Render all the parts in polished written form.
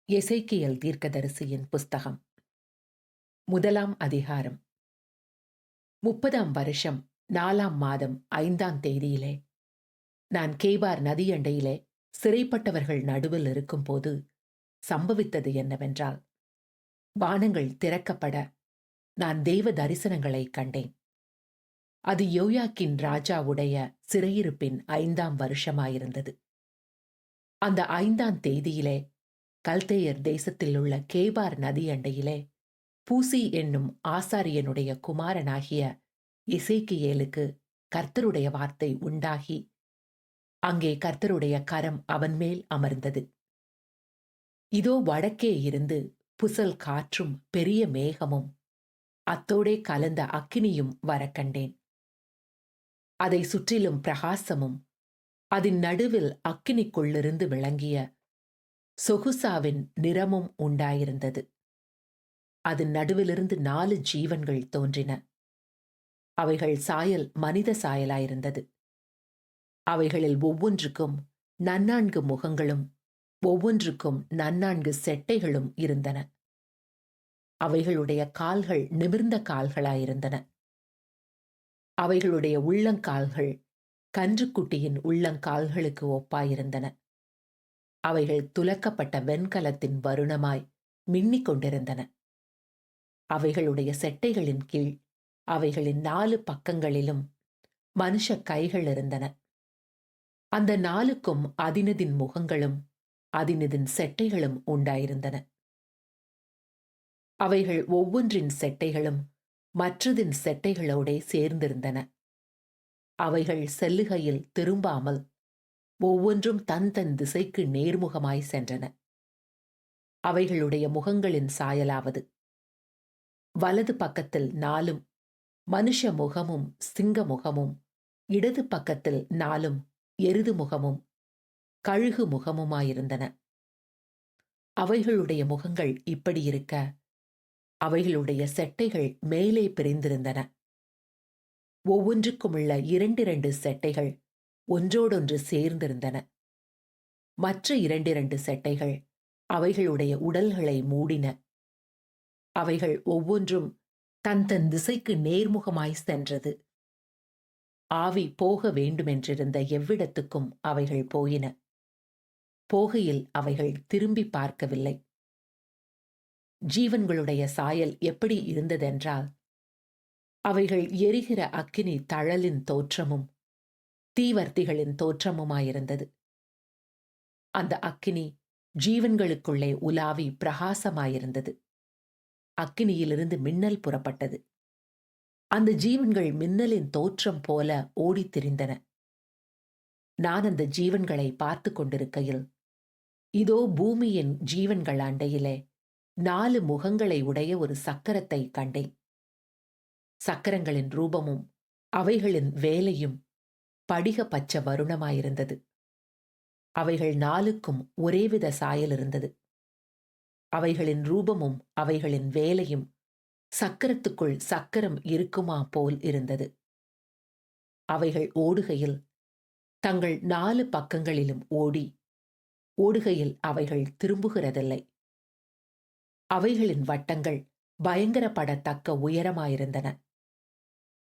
எசேக்கியேல் தீர்க்கதரிசியின் புஸ்தகம். முதலாம் அதிகாரம். 30ஆம் வருஷம் 4ஆம் மாதம் 5ஆம் தேதியிலே நான் கேபார் நதியண்டையிலே சிறைப்பட்டவர்கள் நடுவில் இருக்கும்போது சம்பவித்தது என்னவென்றால், வானங்கள் திறக்கப்பட நான் தேவ தரிசனங்களைக் கண்டேன். அது யோயாக்கீன் ராஜாவுடைய சிறையிருப்பின் 5ஆம் வருஷமாயிருந்தது. அந்த 5ஆம் தேதியிலே கல்தேயர் தேசத்திலுள்ள கேபார் நதியண்டையிலே பூசி என்னும் ஆசாரியனுடைய குமாரனாகிய எசேக்கியேலுக்கு கர்த்தருடைய வார்த்தை உண்டாகி, அங்கே கர்த்தருடைய கரம் அவன் மேல் அமர்ந்தது. இதோ வடக்கே இருந்து புசல் காற்றும் பெரிய மேகமும் அத்தோடே கலந்த அக்கினியும் வரக்கண்டேன். அதை சுற்றிலும் பிரகாசமும் அதன் நடுவில் அக்கினிக்குள்ளிருந்து விளங்கிய சொகுசாவின் நிறமும் உண்டாயிருந்தது. அதன் நடுவிலிருந்து 4 ஜீவன்கள் தோன்றின. அவைகள் சாயல் மனித சாயலாயிருந்தது. அவைகளில் ஒவ்வொன்றுக்கும் 4 முகங்களும் ஒவ்வொன்றுக்கும் 4 செட்டைகளும் இருந்தன. அவைகளுடைய கால்கள் நிமிர்ந்த கால்களாயிருந்தன. அவைகளுடைய உள்ளங்கால்கள் கன்றுக்குட்டியின் உள்ளங்கால்களுக்கு ஒப்பாயிருந்தன. அவைகள் துலக்கப்பட்ட வெண்கலத்தின் வருணமாய் மின்னிக் கொண்டிருந்தன. அவைகளுடைய செட்டைகளின் கீழ் அவைகளின் 4 பக்கங்களிலும் மனுஷ கைகள் இருந்தன. அந்த 4க்கும் அதினதின் முகங்களும் அதினதின் செட்டைகளும் உண்டாயிருந்தன. அவைகள் ஒவ்வொன்றின் செட்டைகளும் மற்றதின் செட்டைகளோடே சேர்ந்திருந்தன. அவைகள் செல்லுகையில் திரும்பாமல் ஒவ்வொன்றும் தன் தன் திசைக்கு நேர்முகமாய் சென்றன. அவைகளுடைய முகங்களின் சாயலாவது, வலது பக்கத்தில் 4 மனுஷ முகமும் சிங்க முகமும், இடது பக்கத்தில் 4 எருது முகமும் கழுகு முகமுமாயிருந்தன. அவைகளுடைய முகங்கள் இப்படி இருக்க, அவைகளுடைய செட்டைகள் மேலே பிரிந்திருந்தன. ஒவ்வொன்றுக்குமுள்ள 2 செட்டைகள் ஒன்றோடொன்று சேர்ந்திருந்தன. மற்ற 2 செட்டைகள் அவைகளுடைய உடல்களை மூடின. அவைகள் ஒவ்வொன்றும் தன் தன் திசைக்கு நேர்முகமாய் சென்றது. ஆவி போக வேண்டுமென்றிருந்த எவ்விடத்துக்கும் அவைகள் போயின. போகையில் அவைகள் திரும்பி பார்க்கவில்லை. ஜீவன்களுடைய சாயல் எப்படி இருந்ததென்றால், அவைகள் எரிகிற அக்கினி தழலின் தோற்றமும் தீவர்த்திகளின் தோற்றமுமாயிருந்தது. அந்த அக்கினி ஜீவன்களுக்குள்ளே உலாவி பிரகாசமாயிருந்தது. அக்கினியிலிருந்து மின்னல் புறப்பட்டது. அந்த ஜீவன்கள் மின்னலின் தோற்றம் போல ஓடித் திரிந்தன. நான் அந்த ஜீவன்களை பார்த்து கொண்டிருக்கையில், இதோ பூமியின் ஜீவன்கள் அண்டையிலே 4 முகங்களை உடைய ஒரு சக்கரத்தை கண்டேன். சக்கரங்களின் ரூபமும் அவைகளின் வேலையும் படிக பச்ச வருணமாயிருந்தது. அவைகள் 4க்கும் ஒரேவித சாயல் இருந்தது. அவைகளின் ரூபமும் அவைகளின் வேலையும் சக்கரத்துக்குள் சக்கரம் இருக்குமா போல் இருந்தது. அவைகள் ஓடுகையில் தங்கள் 4 பக்கங்களிலும் ஓடுகையில் அவைகள் திரும்புகிறதில்லை. அவைகளின் வட்டங்கள் பயங்கரப்படத்தக்க உயரமாயிருந்தன.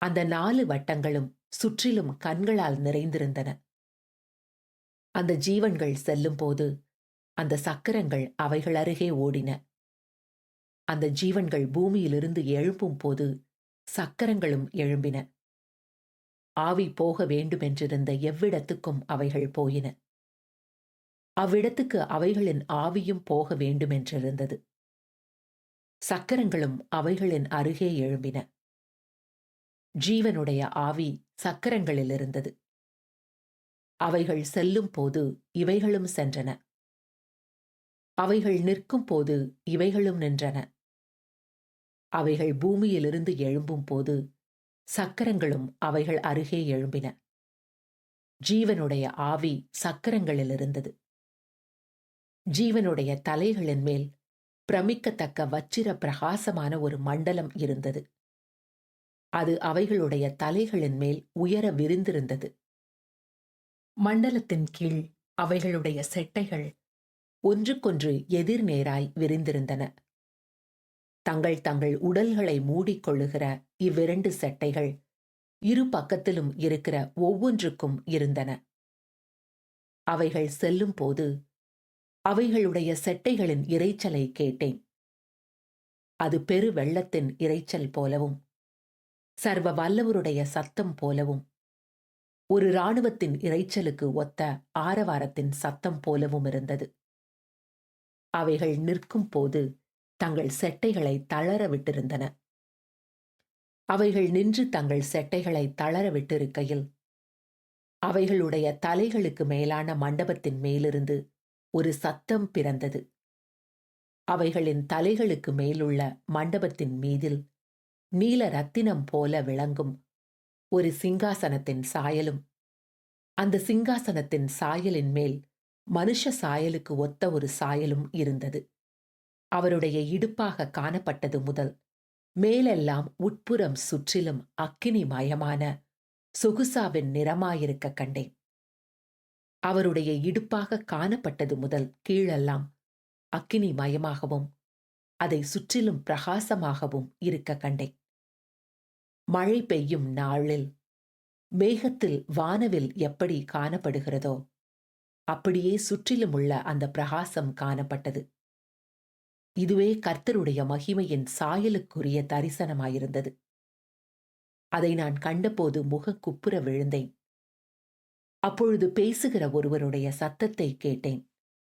அந்த 4 வட்டங்களும் சுற்றிலும் கண்களால் நிறைந்திருந்தன. அந்த ஜீவன்கள் செல்லும்போது அந்த சக்கரங்கள் அவைகள் அருகே ஓடின. அந்த ஜீவன்கள் பூமியிலிருந்து எழும்பும் போது சக்கரங்களும் எழும்பின. ஆவி போக வேண்டுமென்றிருந்த எவ்விடத்துக்கும் அவைகள் போயின. அவ்விடத்துக்கு அவைகளின் ஆவியும் போக வேண்டுமென்றிருந்தது. சக்கரங்களும் அவைகளின் அருகே எழும்பின. ஜீவனுடைய ஆவி சக்கரங்களில் இருந்தது. அவைகள் செல்லும் போது இவைகளும் சென்றன. அவைகள் நிற்கும் போது இவைகளும் நின்றன. அவைகள் பூமியிலிருந்து எழும்பும் போது சக்கரங்களும் அவைகள் அருகே எழும்பின. ஜீவனுடைய ஆவி சக்கரங்களில் இருந்தது. ஜீவனுடைய தலைகளின் மேல் பிரமிக்கத்தக்க வச்சிர பிரகாசமான ஒரு மண்டலம் இருந்தது. அது அவைகளுடைய தலைகளின் மேல் உயர விரிந்திருந்தது. மண்டலத்தின் கீழ் அவைகளுடைய செட்டைகள் ஒன்றுக்கொன்று எதிர்நேராய் விரிந்திருந்தன. தங்கள் தங்கள் உடல்களை மூடிக்கொள்ளுகிற இவ்விரண்டு செட்டைகள் இரு பக்கத்திலும் இருக்கிற ஒவ்வொன்றுக்கும் இருந்தன. அவைகள் செல்லும் போது அவைகளுடைய செட்டைகளின் இரைச்சலை கேட்டேன். அது பெரு வெள்ளத்தின் இரைச்சல் போலவும், சர்வ வல்லவருடைய சத்தம் போலவும், ஒரு இராணுவத்தின் இரைச்சலுக்கு ஒத்த ஆரவாரத்தின் சத்தம் போலவும் இருந்தது. அவைகள் நிற்கும் போது தங்கள் செட்டைகளை தளர விட்டிருந்தன. அவைகள் நின்று தங்கள் செட்டைகளை தளர விட்டிருக்கையில் அவைகளுடைய தலைகளுக்கு மேலான மண்டபத்தின் மேலிருந்து ஒரு சத்தம் பிறந்தது. அவைகளின் தலைகளுக்கு மேலுள்ள மண்டபத்தின் மீதில் நீல ரத்தினம் போல விளங்கும் ஒரு சிங்காசனத்தின் சாயலும், அந்த சிங்காசனத்தின் சாயலின் மேல் மனுஷ சாயலுக்கு ஒத்த ஒரு சாயலும் இருந்தது. அவருடைய இடுப்பாக காணப்பட்டது முதல் மேலெல்லாம் உட்புறம் சுற்றிலும் அக்கினி மயமான சொகுசாவின் நிறமாயிருக்க கண்டேன். அவருடைய இடுப்பாக காணப்பட்டது முதல் கீழெல்லாம் அக்கினி மயமாகவும் அதை சுற்றிலும் பிரகாசமாகவும் இருக்க கண்டேன். மழை பெய்யும் நாளில் மேகத்தில் வானவில் எப்படி காணப்படுகிறதோ அப்படியே சுற்றிலும் உள்ள அந்த பிரகாசம் காணப்பட்டது. இதுவே கர்த்தருடைய மகிமையின் சாயலுக்குரிய தரிசனமாயிருந்தது. அதை நான் கண்டபோது முகங்குப்புற விழுந்தேன். அப்பொழுது பேசுகிற ஒருவருடைய சத்தத்தை கேட்டேன்.